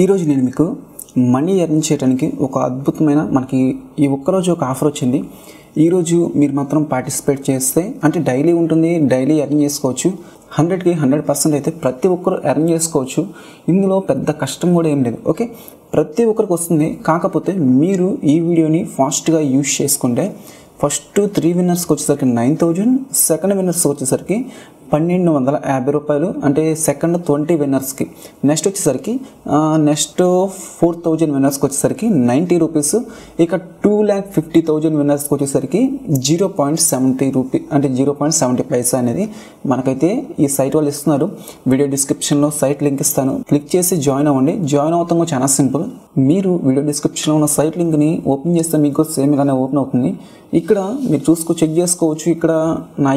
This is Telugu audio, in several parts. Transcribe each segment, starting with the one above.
ఈ రోజు నేను మీకు మనీ ఎర్న్ చేయడానికి ఒక అద్భుతమైన మనకి ఈ ఒక్కరోజు ఒక ఆఫర్ వచ్చింది. ఈరోజు మీరు మాత్రం పార్టిసిపేట్ చేస్తే అంటే డైలీ ఉంటుంది, డైలీ ఎర్న్ చేసుకోవచ్చు. 100కి 100% అయితే ప్రతి ఒక్కరు ఎర్న్ చేసుకోవచ్చు. ఇందులో పెద్ద కష్టం కూడా ఏం లేదు. ఓకే, ప్రతి ఒక్కరికి వస్తుంది. కాకపోతే మీరు ఈ వీడియోని ఫాస్ట్గా యూజ్ చేసుకుంటే ఫస్ట్ 3 విన్నర్స్కి వచ్చేసరికి 9,000, సెకండ్ విన్నర్స్కి వచ్చేసరికి 1,250 రూపాయలు, అంటే సెకండ్ 20 విన్నర్స్కి. నెక్స్ట్ వచ్చేసరికి నెక్స్ట్ 4,000 విన్నర్స్కి వచ్చేసరికి 90 రూపీస్. ఇక 2,50,000 విన్నర్స్కి వచ్చేసరికి 0.70 రూపీ అంటే 0.70 పైసా అనేది మనకైతే ఈ సైట్ వాళ్ళు ఇస్తున్నారు. వీడియో డిస్క్రిప్షన్లో సైట్ లింక్ ఇస్తాను, క్లిక్ చేసి జాయిన్ అవ్వండి. జాయిన్ అవుతామో చాలా సింపుల్. మీరు వీడియో డిస్క్రిప్షన్లో ఉన్న సైట్ లింక్ని ఓపెన్ చేస్తే మీకు సేమ్ ఇలానే ఓపెన్ అవుతుంది. ఇక్కడ మీరు చెక్ చేసుకోవచ్చు. ఇక్కడ నా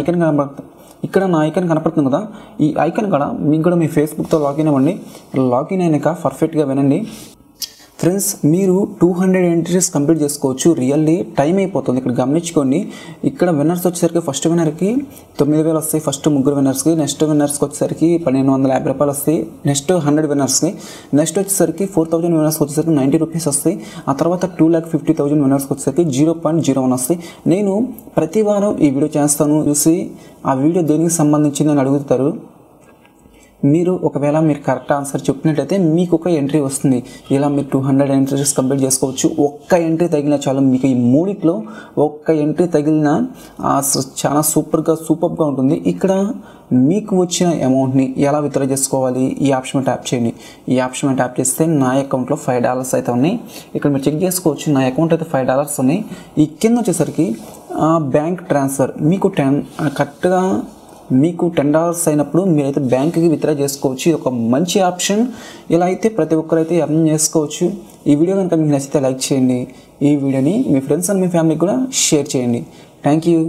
ఐకాన్ కనపడుతుంది కదా, ఈ ఐకాన్ కూడా మీకు కూడా మీ ఫేస్బుక్తో లాగిన్ అవ్వండి. లాగిన్ అయినాక పర్ఫెక్ట్గా వినండి ఫ్రెండ్స్. మీరు 200 ఎంట్రీస్ కంప్లీట్ చేసుకోవచ్చు. రియల్లీ టైం అయిపోతుంది. ఇక్కడ గమనించుకోండి. ఇక్కడ విన్నర్స్ వచ్చేసరికి ఫస్ట్ విన్నర్కి 9,000 వస్తాయి, ఫస్ట్ ముగ్గురు విన్నర్స్కి. నెక్స్ట్ విన్నర్స్కి వచ్చేసరికి 1,250 రూపాయలు వస్తాయి. నెక్స్ట్ 100 విన్నర్స్కి. నెక్స్ట్ వచ్చేసరికి 4,000 విన్నర్స్కి వచ్చేసరికి 90 రూపీస్ వస్తాయి. ఆ తర్వాత 2,50,000 విన్నర్స్కి వచ్చేసరికి 0.01 వస్తాయి. నేను ప్రతి వారం ఈ వీడియో చేస్తాను. చూసి ఆ వీడియో దేనికి సంబంధించి నేను అడుగుతారు. మీరు ఒకవేళ మీరు కరెక్ట్ ఆన్సర్ చెప్పినట్లయితే మీకు ఒక ఎంట్రీ వస్తుంది. ఇలా మీరు 200 ఎంట్రీస్ కంప్లీట్ చేసుకోవచ్చు. ఒక్క ఎంట్రీ తగిలిన చాలు. మీకు ఈ మూడిట్లో ఒక్క ఎంట్రీ తగిలిన చాలా సూపర్గా ఉంటుంది. ఇక్కడ మీకు వచ్చిన అమౌంట్ని ఎలా విత్డ్రా చేసుకోవాలి, ఈ ఆప్షన్ ట్యాప్ చేయండి. ఈ ఆప్షన్ ట్యాప్ చేస్తే నా అకౌంట్లో $5 అయితే ఉన్నాయి. ఇక్కడ మీరు చెక్ చేసుకోవచ్చు. నా అకౌంట్ అయితే $5 ఉన్నాయి. ఈ కింద వచ్చేసరికి బ్యాంక్ ట్రాన్స్ఫర్ మీకు కరెక్ట్గా మీకు $10 అయినప్పుడు మీరైతే బ్యాంకుకి విత్డ్రా చేసుకోవచ్చు. ఇది ఒక మంచి ఆప్షన్. ఇలా అయితే ప్రతి ఒక్కరైతే ఎర్న్ చేసుకోవచ్చు. ఈ వీడియో కనుక మీకు నచ్చితే లైక్ చేయండి. ఈ వీడియోని మీ ఫ్రెండ్స్ అండ్ మీ ఫ్యామిలీకి కూడా షేర్ చేయండి. Thank you.